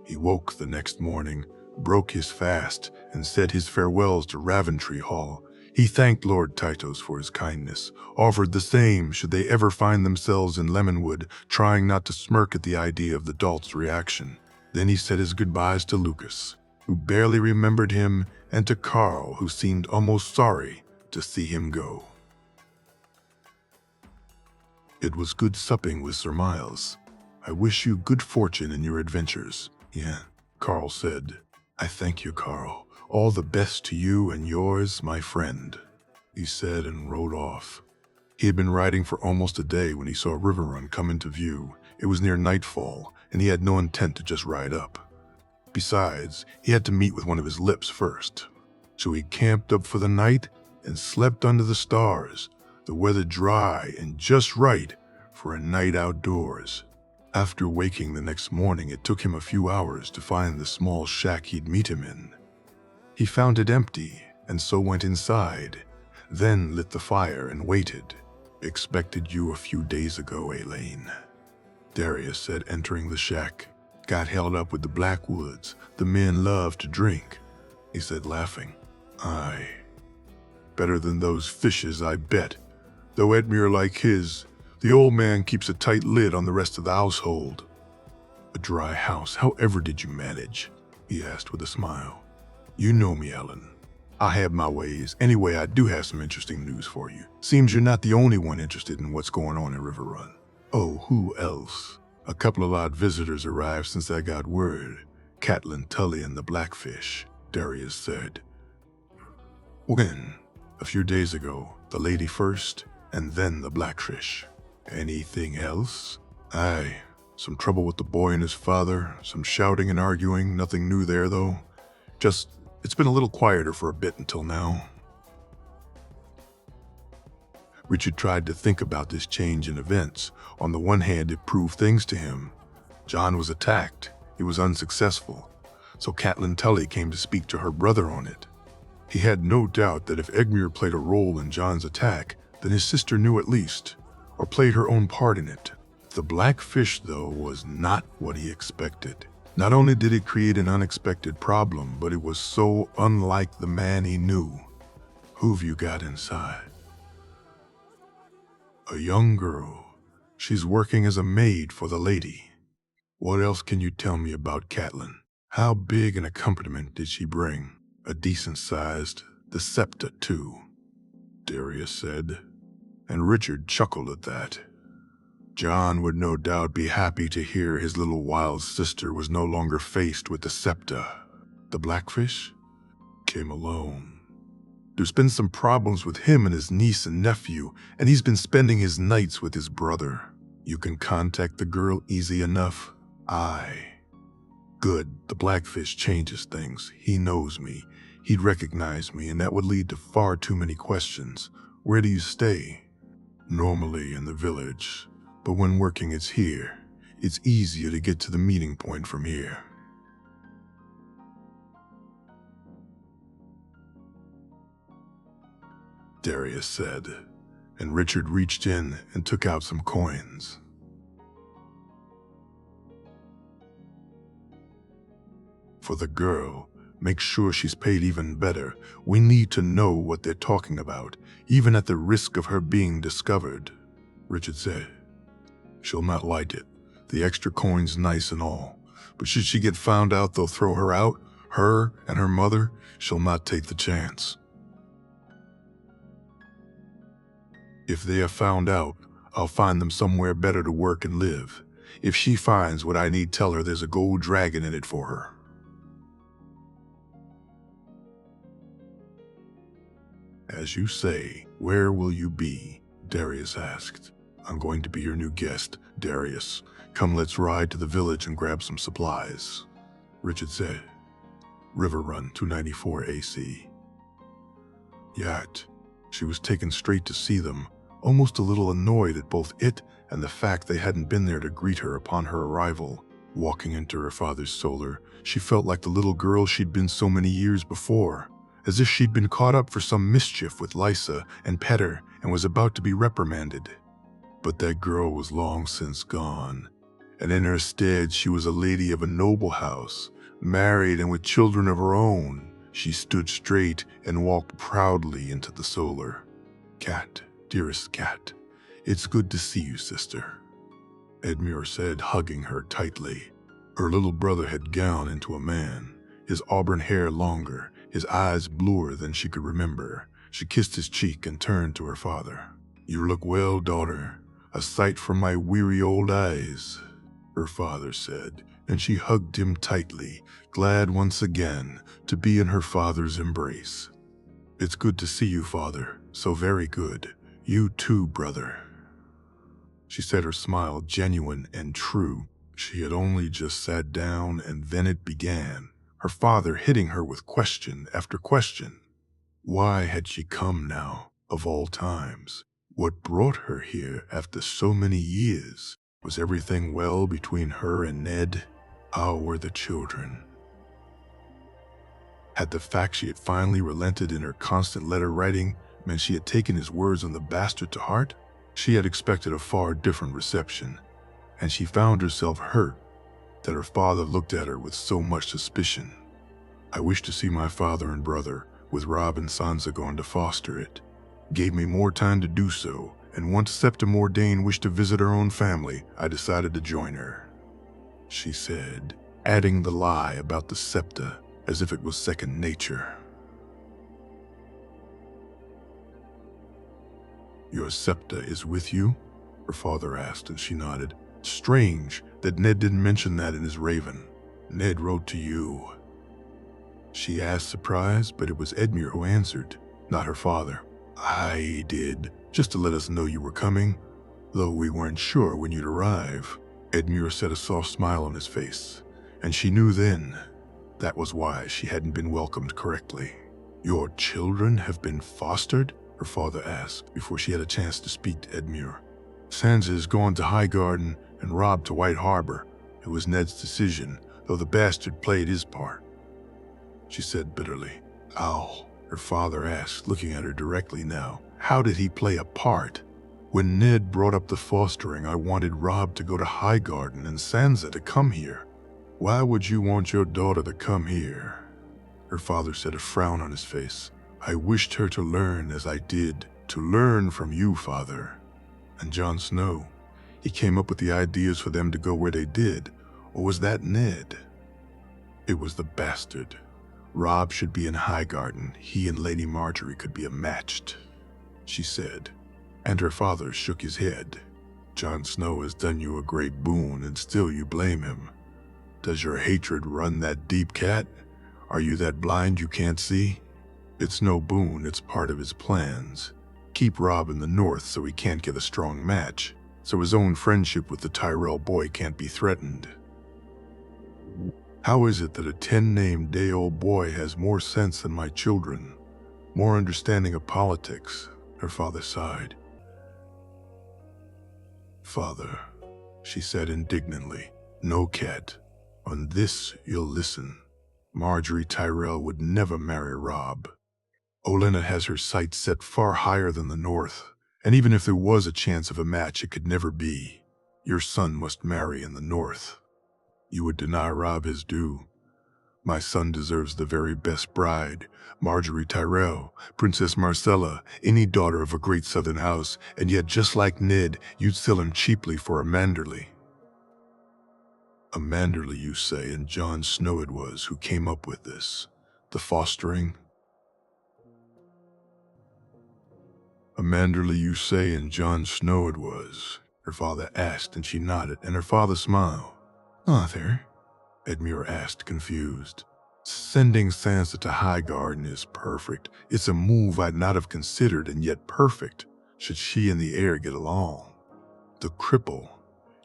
He woke the next morning, broke his fast, and said his farewells to Raventry Hall. He thanked Lord Tytos for his kindness, offered the same should they ever find themselves in Lemonwood, trying not to smirk at the idea of the dolt's reaction. Then he said his goodbyes to Lucas. who barely remembered him, and to Carl, who seemed almost sorry to see him go. "It was good supping with Sir Miles. I wish you good fortune in your adventures." "Yeah," Carl said. "I thank you, Carl. All the best to you and yours, my friend," he said and rode off. He had been riding for almost a day when he saw Riverrun come into view. It was near nightfall, and he had no intent to just ride up. Besides, he had to meet with one of his lips first. So he camped up for the night and slept under the stars, the weather dry and just right for a night outdoors. After waking the next morning, it took him a few hours to find the small shack he'd meet him in. He found it empty and so went inside, then lit the fire and waited. "Expected you a few days ago, Elaine," Darius said, entering the shack. "Got held up with the Blackwoods. The men love to drink," he said, laughing. "Aye. Better than those fishes, I bet. Though Edmure like his, the old man keeps a tight lid on the rest of the household." "A dry house, however did you manage?" he asked with a smile. "You know me, Ellen. I have my ways. Anyway, I do have some interesting news for you. Seems you're not the only one interested in what's going on in Riverrun." "Oh, who else?" "A couple of odd visitors arrived since I got word. Catelyn Tully and the Blackfish," Darius said. "When?" "A few days ago. The lady first, and then the Blackfish." "Anything else?" "Aye. Some trouble with the boy and his father, some shouting and arguing, nothing new there though. Just, it's been a little quieter for a bit until now." Richard tried to think about this change in events. On the one hand, it proved things to him. Jon was attacked. He was unsuccessful. So Catelyn Tully came to speak to her brother on it. He had no doubt that if Edmure played a role in Jon's attack, then his sister knew at least, or played her own part in it. The Blackfish, though, was not what he expected. Not only did it create an unexpected problem, but it was so unlike the man he knew. "Who've you got inside?" "A young girl. She's working as a maid for the lady." "What else can you tell me about Catelyn? How big an accompaniment did she bring?" "A decent-sized, the scepter too," Darius said, and Richard chuckled at that. Jon would no doubt be happy to hear his little wild sister was no longer faced with the scepter. The Blackfish came alone. There's been some problems with him and his niece and nephew, and he's been spending his nights with his brother. You can contact the girl easy enough? Aye. Good, the Blackfish changes things. He knows me. He'd recognize me, and that would lead to far too many questions. Where do you stay? Normally in the village, but when working it's here. It's easier to get to the meeting point from here. Darius said, and Richard reached in and took out some coins. For the girl, make sure she's paid even better. We need to know what they're talking about, even at the risk of her being discovered, Richard said. She'll not like it. The extra coin's nice and all, but should she get found out, they'll throw her out, her and her mother. She'll not take the chance. If they are found out, I'll find them somewhere better to work and live. If she finds what I need, tell her there's a gold dragon in it for her. As you say, where will you be? Darius asked. I'm going to be your new guest, Darius. Come, let's ride to the village and grab some supplies, Richard said. Riverrun 294 AC. Yet, she was taken straight to see them, almost a little annoyed at both it and the fact they hadn't been there to greet her upon her arrival. Walking into her father's solar, she felt like the little girl she'd been so many years before, as if she'd been caught up for some mischief with Lysa and Petter and was about to be reprimanded. But that girl was long since gone, and in her stead she was a lady of a noble house, married and with children of her own. She stood straight and walked proudly into the solar. Cat, dearest Cat, it's good to see you, sister, Edmure said, hugging her tightly. Her little brother had grown into a man, his auburn hair longer, his eyes bluer than she could remember. She kissed his cheek and turned to her father. "You look well, daughter, a sight for my weary old eyes," her father said, and she hugged him tightly, glad once again to be in her father's embrace. "It's good to see you, father, so very good. You too, brother," she said, her smile genuine and true. She had only just sat down, and then it began, her father hitting her with question after question. Why had she come now, of all times? What brought her here after so many years? Was everything well between her and Ned? How were the children? Had the fact she had finally relented in her constant letter writing meant she had taken his words on the bastard to heart? She had expected a far different reception, and she found herself hurt that her father looked at her with so much suspicion. "I wish to see my father and brother, with Rob and Sansa gone to foster it. Gave me more time to do so, and once Septa Mordain wished to visit her own family, I decided to join her," she said, adding the lie about the Septa as if it was second nature. "Your Septa is with you?" her father asked, and she nodded. Strange that Ned didn't mention that in his Raven. "Ned wrote to you," she asked, surprised, but it was Edmure who answered, not her father. "I did, just to let us know you were coming, though we weren't sure when you'd arrive." Edmure set a soft smile on his face, and she knew then that was why she hadn't been welcomed correctly. "Your children have been fostered?" her father asked, before she had a chance to speak to Edmure. "Sansa is gone to Highgarden and Rob to White Harbor. It was Ned's decision, though the bastard played his part," she said bitterly. "How?" her father asked, looking at her directly now. "How did he play a part? When Ned brought up the fostering, I wanted Rob to go to Highgarden and Sansa to come here. Why would you want your daughter to come here?" Her father said, a frown on his face. "I wished her to learn as I did, to learn from you, father. And Jon Snow, he came up with the ideas for them to go where they did, or was that Ned?" "It was the bastard. Rob should be in Highgarden. He and Lady Marjorie could be matched," she said, and her father shook his head. "Jon Snow has done you a great boon, and still you blame him. Does your hatred run that deep, Cat? Are you that blind you can't see? It's no boon, it's part of his plans. Keep Rob in the north so he can't get a strong match, so his own friendship with the Tyrell boy can't be threatened. How is it that a 10-named-day-old boy has more sense than my children, more understanding of politics?" Her father sighed. "Father," she said indignantly, "no, Cat. On this you'll listen. Marjorie Tyrell would never marry Rob. Olenna has her sights set far higher than the north, and even if there was a chance of a match, it could never be. Your son must marry in the north. You would deny Rob his due. My son deserves the very best bride, Marjorie Tyrell, Princess Marcella, any daughter of a great southern house, and yet just like Ned, you'd sell him cheaply for a Manderly." "A Manderly, you say, and Jon Snow it was who came up with this, the fostering?" "A Manderly, you say, and Jon Snow it was," her father asked, and she nodded, and her father smiled. "Father?" Edmure asked, confused. "Sending Sansa to Highgarden is perfect. It's a move I'd not have considered, and yet perfect, should she and the heir get along. The cripple.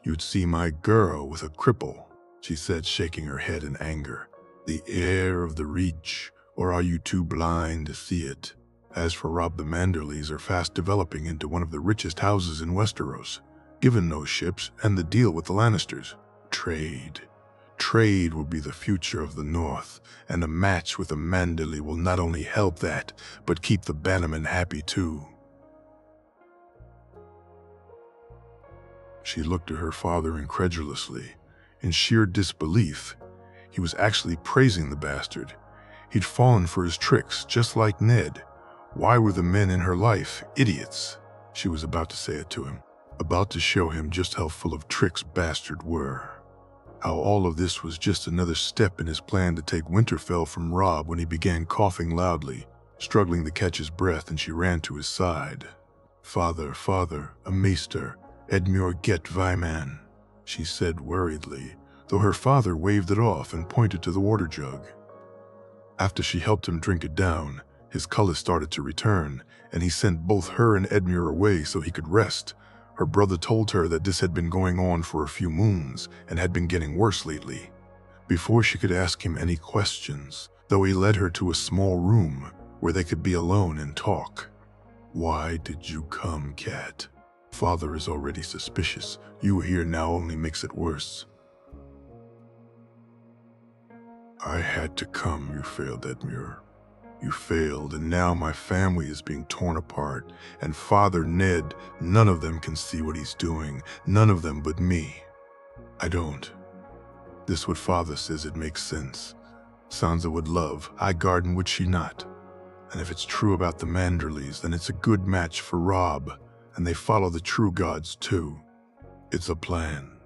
You'd see my girl with a cripple," she said, shaking her head in anger. "The heir of the Reach, or are you too blind to see it? As for Rob, the Manderleys are fast developing into one of the richest houses in Westeros, given no ships and the deal with the Lannisters. Trade. Trade will be the future of the North, and a match with a Manderley will not only help that, but keep the Bannermen happy too." She looked at her father incredulously, in sheer disbelief. He was actually praising the bastard. He'd fallen for his tricks, just like Ned. Why were the men in her life idiots? She was about to say it to him, about to show him just how full of tricks bastard were. How all of this was just another step in his plan to take Winterfell from Robb when he began coughing loudly, struggling to catch his breath, and she ran to his side. "Father, father, a maester, Edmure get Vyman," she said worriedly, though her father waved it off and pointed to the water jug. After she helped him drink it down, his color started to return, and he sent both her and Edmure away so he could rest. Her brother told her that this had been going on for a few moons and had been getting worse lately. Before she could ask him any questions, though, he led her to a small room where they could be alone and talk. "Why did you come, Cat? Father is already suspicious. You here now only makes it worse." "I had to come, you failed, Edmure. You failed, and now my family is being torn apart, and Father Ned, none of them can see what he's doing, none of them but me. I don't. This what Father says, it makes sense. Sansa would love, Highgarden would she not? And if it's true about the Manderleys, then it's a good match for Robb, and they follow the true gods too. It's a plan."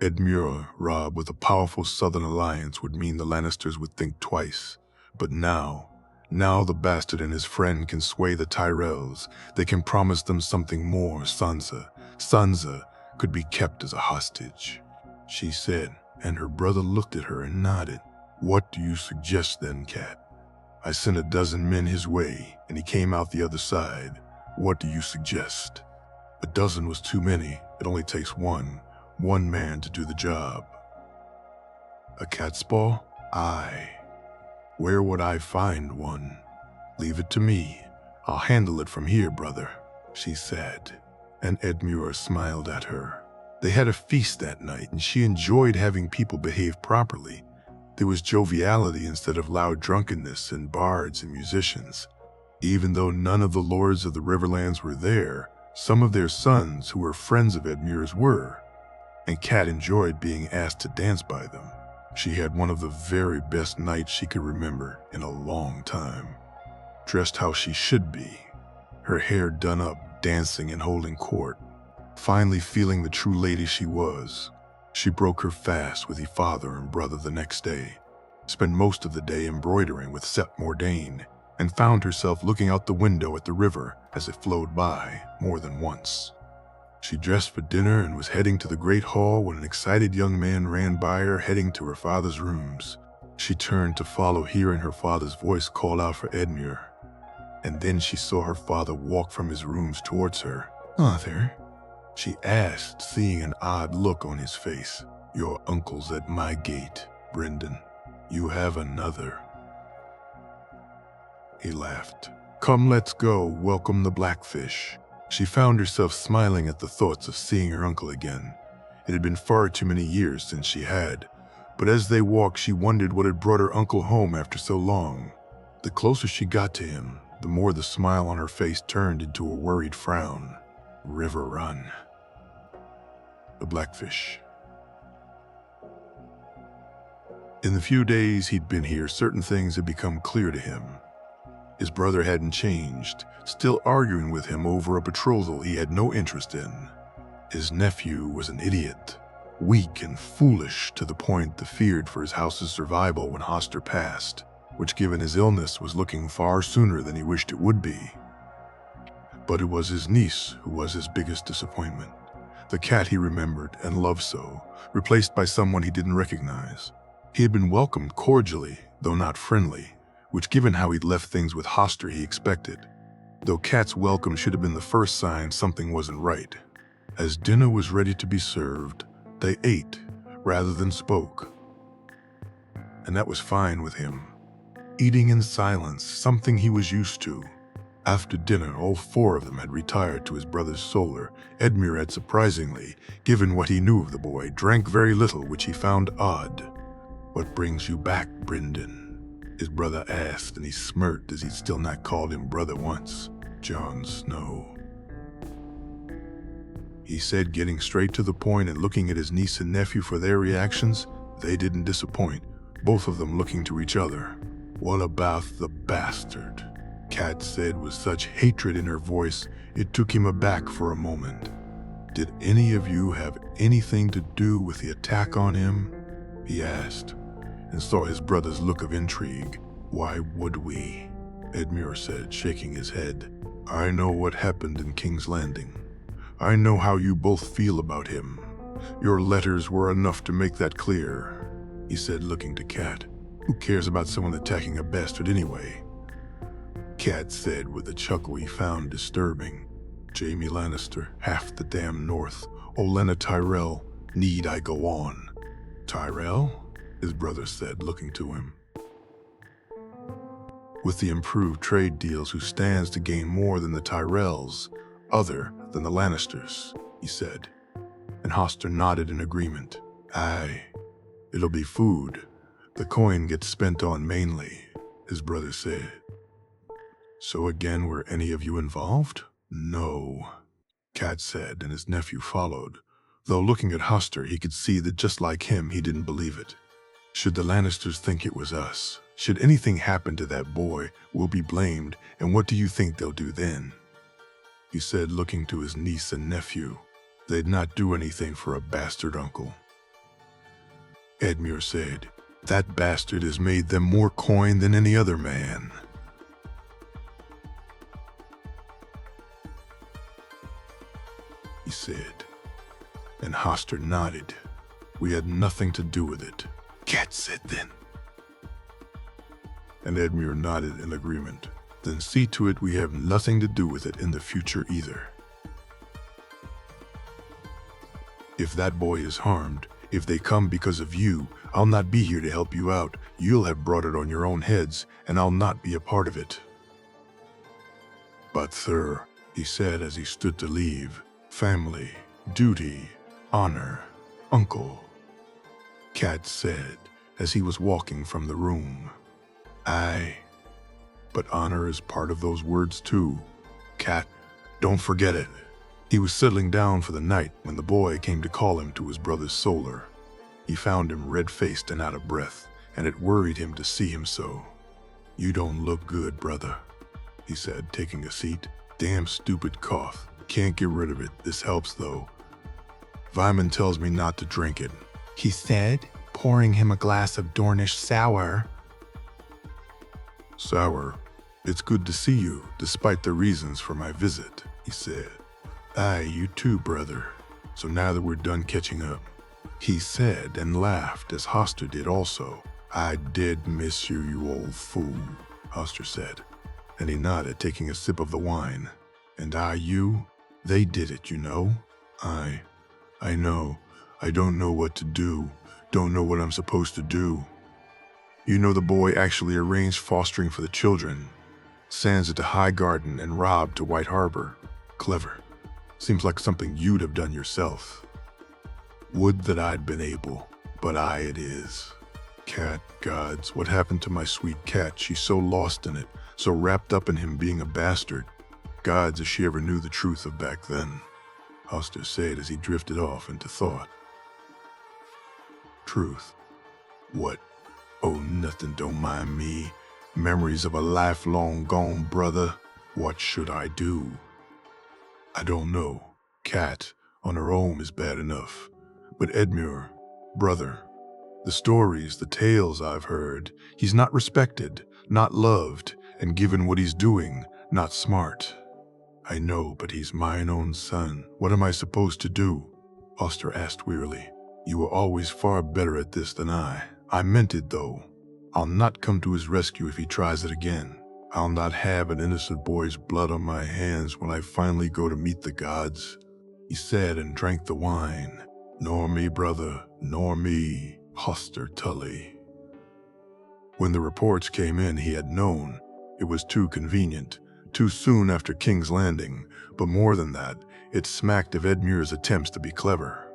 Edmure, Robb, with a powerful southern alliance would mean the Lannisters would think twice. But now the bastard and his friend can sway the Tyrells. They can promise them something more. Sansa could be kept as a hostage, she said, and her brother looked at her and nodded. "What do you suggest then, Cat? I sent a dozen men his way, and he came out the other side. What do you suggest?" "A dozen was too many. It only takes one man to do the job." "A catspaw? Aye. Where would I find one? Leave it to me. I'll handle it from here, brother," she said, and Edmure smiled at her. They had a feast that night, and she enjoyed having people behave properly. There was joviality instead of loud drunkenness, and bards and musicians. Even though none of the lords of the Riverlands were there, some of their sons who were friends of Edmure's were, and Cat enjoyed being asked to dance by them. She had one of the very best nights she could remember in a long time. Dressed how she should be, her hair done up, dancing and holding court, finally feeling the true lady she was. She broke her fast with her father and brother the next day, spent most of the day embroidering with Sep Mordain, and found herself looking out the window at the river as it flowed by more than once. She dressed for dinner and was heading to the great hall when an excited young man ran by her heading to her father's rooms. She turned to follow, hearing her father's voice call out for Edmure, and then she saw her father walk from his rooms towards her. "Father?" she asked, seeing an odd look on his face. "Your uncle's at my gate, Brynden. You have another." He laughed. "Come, let's go, welcome the Blackfish." She found herself smiling at the thoughts of seeing her uncle again. It had been far too many years since she had, but as they walked she wondered what had brought her uncle home after so long. The closer she got to him, the more the smile on her face turned into a worried frown. River Run. The Blackfish. In the few days he'd been here, certain things had become clear to him. His brother hadn't changed, still arguing with him over a betrothal he had no interest in. His nephew was an idiot, weak and foolish to the point the feared for his house's survival when Hoster passed, which given his illness was looking far sooner than he wished it would be. But it was his niece who was his biggest disappointment. The cat he remembered and loved so, replaced by someone he didn't recognize. He had been welcomed cordially, though not friendly, which given how he'd left things with Hoster he expected. Though Cat's welcome should have been the first sign something wasn't right. As dinner was ready to be served, they ate rather than spoke. And that was fine with him. Eating in silence, something he was used to. After dinner, all four of them had retired to his brother's solar. Edmure had surprisingly, given what he knew of the boy, drank very little, which he found odd. "What brings you back, Brynden?" his brother asked, and he smirked as he'd still not called him brother once. "Jon Snow," he said, getting straight to the point and looking at his niece and nephew for their reactions. They didn't disappoint, both of them looking to each other. "What about the bastard?" Cat said with such hatred in her voice, it took him aback for a moment. Did any of you have anything to do with the attack on him? He asked, and saw his brother's look of intrigue. Why would we? Edmure said, shaking his head. I know what happened in King's Landing. I know how you both feel about him. Your letters were enough to make that clear, he said, looking to Cat. Who cares about someone attacking a bastard anyway? Cat said with a chuckle he found disturbing. Jaime Lannister, half the damn North. Olenna Tyrell, need I go on? Tyrell? His brother said, looking to him. With the improved trade deals, who stands to gain more than the Tyrells, other than the Lannisters, he said. And Hoster nodded in agreement. Aye, it'll be food. The coin gets spent on mainly, his brother said. So again, were any of you involved? No, Cat said, and his nephew followed. Though looking at Hoster, he could see that just like him, he didn't believe it. Should the Lannisters think it was us? Should anything happen to that boy, we'll be blamed, and what do you think they'll do then? He said, looking to his niece and nephew. They'd not do anything for a bastard uncle. Edmure said, that bastard has made them more coin than any other man. He said, and Hoster nodded. We had nothing to do with it, Cat said then. And Edmure nodded in agreement. Then see to it we have nothing to do with it in the future either. If that boy is harmed, if they come because of you, I'll not be here to help you out. You'll have brought it on your own heads, and I'll not be a part of it. But sir, he said as he stood to leave, family, duty, honor, uncle, Cat said as he was walking from the room. Aye, but honor is part of those words too. Cat, don't forget it. He was settling down for the night when the boy came to call him to his brother's solar. He found him red-faced and out of breath, and it worried him to see him so. You don't look good, brother, he said, taking a seat. Damn stupid cough. Can't get rid of it. This helps, though. Vyman tells me not to drink it, he said, pouring him a glass of Dornish sour. Sour, it's good to see you, despite the reasons for my visit, he said. Aye, you too, brother. So now that we're done catching up, he said, and laughed as Hoster did also. I did miss you, you old fool, Hoster said, and he nodded, taking a sip of the wine. And you? They did it, you know. I know. I don't know what to do. Don't know what I'm supposed to do. You know the boy actually arranged fostering for the children. Sands it to High Garden and Rob to White Harbor. Clever. Seems like something you'd have done yourself. Would that I'd been able, but it is. Cat, gods, what happened to my sweet cat? She's so lost in it, so wrapped up in him being a bastard. Gods, if she ever knew the truth of back then, Hoster said as he drifted off into thought. Truth? What? Oh, nothing, don't mind me. Memories of a life long gone, brother. What should I do? I don't know. Cat, on her own is bad enough. But Edmure, brother, the stories, the tales I've heard, he's not respected, not loved, and given what he's doing, not smart. I know, but he's mine own son. What am I supposed to do? Hoster asked wearily. You were always far better at this than I. I meant it, though. I'll not come to his rescue if he tries it again. I'll not have an innocent boy's blood on my hands when I finally go to meet the gods, he said and drank the wine. Nor me, brother, nor me, Hoster Tully. When the reports came in, he had known. It was too convenient, too soon after King's Landing, but more than that, it smacked of Edmure's attempts to be clever.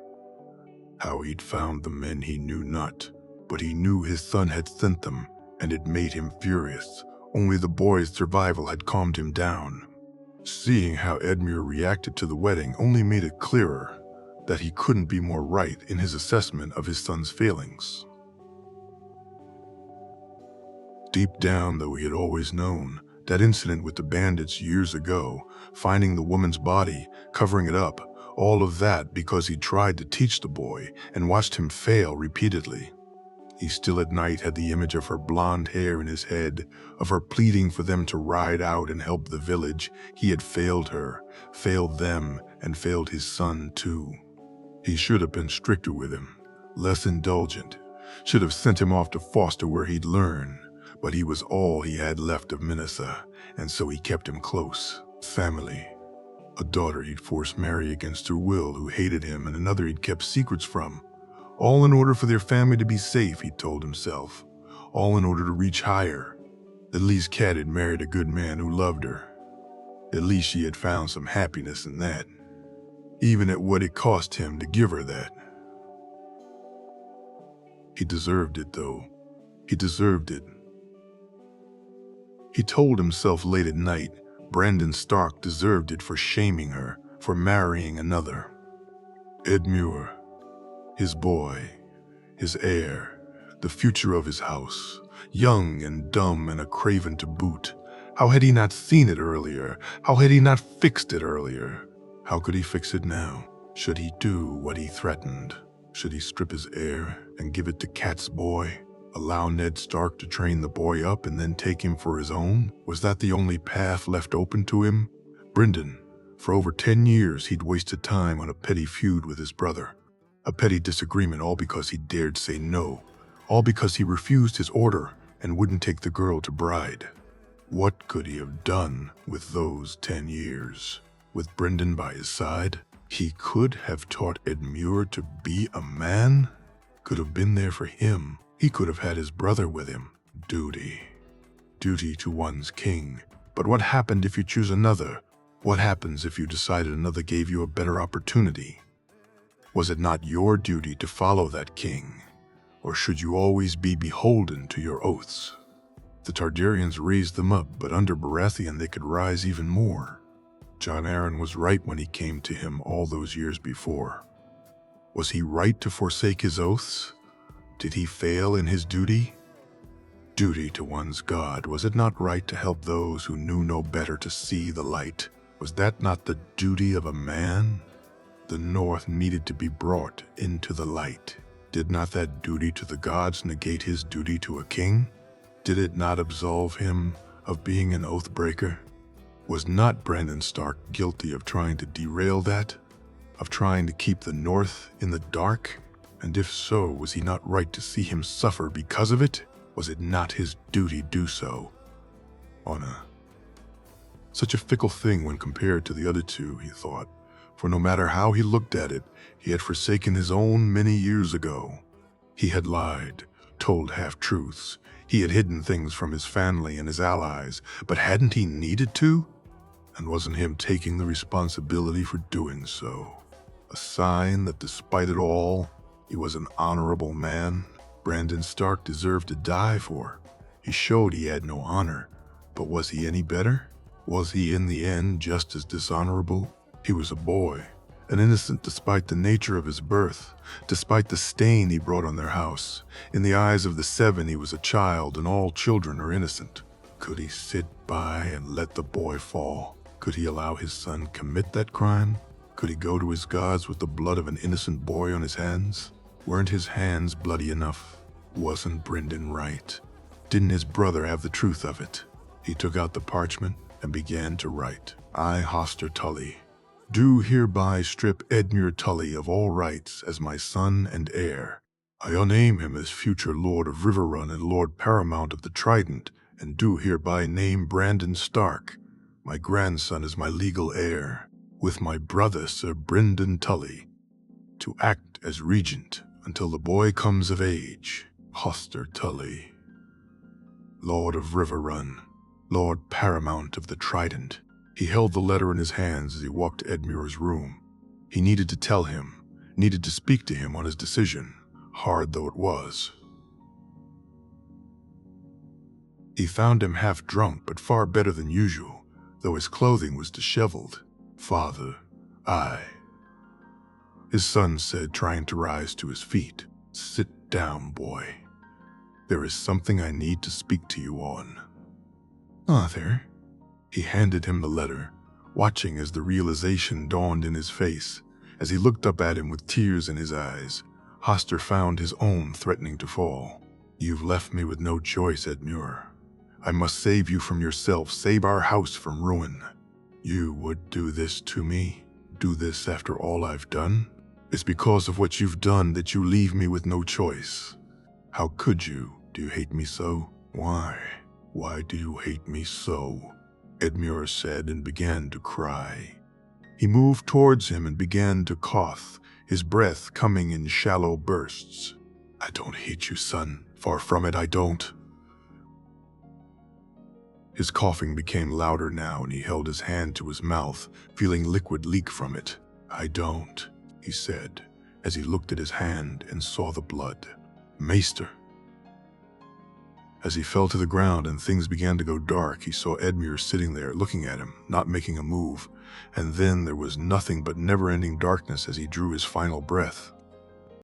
How he'd found the men he knew not, but he knew his son had sent them, and it made him furious. Only the boy's survival had calmed him down. Seeing how Edmure reacted to the wedding only made it clearer that he couldn't be more right in his assessment of his son's failings. Deep down, though, he had always known, that incident with the bandits years ago, finding the woman's body, covering it up, All of that because he tried to teach the boy and watched him fail repeatedly. He still at night had the image of her blonde hair in his head, of her pleading for them to ride out and help the village. He had failed her, failed them, and failed his son too. He should have been stricter with him, less indulgent, should have sent him off to foster where he'd learn, but he was all he had left of Minessa, and so he kept him close. Family. A daughter he'd forced marry against her will who hated him, and another he'd kept secrets from. All in order for their family to be safe, he told himself. All in order to reach higher. At least Kat had married a good man who loved her. At least she had found some happiness in that. Even at what it cost him to give her that. He deserved it, though. He deserved it. He told himself late at night, Brandon Stark deserved it for shaming her, for marrying another. Edmure. His boy, his heir, the future of his house, young and dumb and a craven to boot. How had he not seen it earlier? How had he not fixed it earlier? How could he fix it now? Should he do what he threatened? Should he strip his heir and give it to Kat's boy? Allow Ned Stark to train the boy up and then take him for his own? Was that the only path left open to him? Brynden, for over 10 years he'd wasted time on a petty feud with his brother. A petty disagreement, all because he dared say no, all because he refused his order and wouldn't take the girl to bride. What could he have done with those 10 years? With Brynden by his side, he could have taught Edmure to be a man, could have been there for him. He could have had his brother with him. Duty. Duty to one's king. But what happened if you choose another? What happens if you decided another gave you a better opportunity? Was it not your duty to follow that king? Or should you always be beholden to your oaths? The Targaryens raised them up, but under Baratheon they could rise even more. Jon Arryn was right when he came to him all those years before. Was he right to forsake his oaths? Did he fail in his duty? Duty to one's God. Was it not right to help those who knew no better to see the light? Was that not the duty of a man? The North needed to be brought into the light. Did not that duty to the gods negate his duty to a king? Did it not absolve him of being an oath breaker? Was not Brandon Stark guilty of trying to derail that? Of trying to keep the North in the dark? And if so, was he not right to see him suffer because of it? Was it not his duty to do so? Such a fickle thing when compared to the other two, he thought. For no matter how he looked at it, he had forsaken his own many years ago. He had lied, told half-truths. He had hidden things from his family and his allies, but hadn't he needed to? And wasn't him taking the responsibility for doing so a sign that despite it all, he was an honorable man Brandon Stark deserved to die for? He showed he had no honor, but was he any better? Was he in the end just as dishonorable? He was a boy, an innocent despite the nature of his birth, despite the stain he brought on their house. In the eyes of the Seven, he was a child, and all children are innocent. Could he sit by and let the boy fall? Could he allow his son commit that crime? Could he go to his gods with the blood of an innocent boy on his hands? Weren't his hands bloody enough? Wasn't Brynden right? Didn't his brother have the truth of it? He took out the parchment and began to write. I, Hoster Tully, do hereby strip Edmure Tully of all rights as my son and heir. I unname him as future Lord of Riverrun and Lord Paramount of the Trident, and do hereby name Brandon Stark, my grandson, as my legal heir, with my brother Sir Brynden Tully, to act as regent until the boy comes of age. Hoster Tully, Lord of Riverrun, Lord Paramount of the Trident. He held the letter in his hands as he walked to Edmure's room. He needed to tell him, needed to speak to him on his decision, hard though it was. He found him half drunk, but far better than usual, though his clothing was disheveled. Father, his son said, trying to rise to his feet. Sit down, boy. There is something I need to speak to you on. Father. He handed him the letter, watching as the realization dawned in his face, As he looked up at him with tears in his eyes, Hoster found his own threatening to fall. "You've left me with no choice, Edmure. I must save you from yourself, save our house from ruin. You would do this to me? Do this after all I've done? It's because of what you've done that you leave me with no choice. How could you? Do you hate me so? Why? Why do you hate me so?" Edmure said and began to cry. He moved towards him and began to cough, his breath coming in shallow bursts. "I don't hate you, son. Far from it, I don't." His coughing became louder now, and he held his hand to his mouth, feeling liquid leak from it. "I don't," he said, as he looked at his hand and saw the blood. "Maester." As he fell to the ground and things began to go dark, he saw Edmure sitting there, looking at him, not making a move, and then there was nothing but never-ending darkness as he drew his final breath.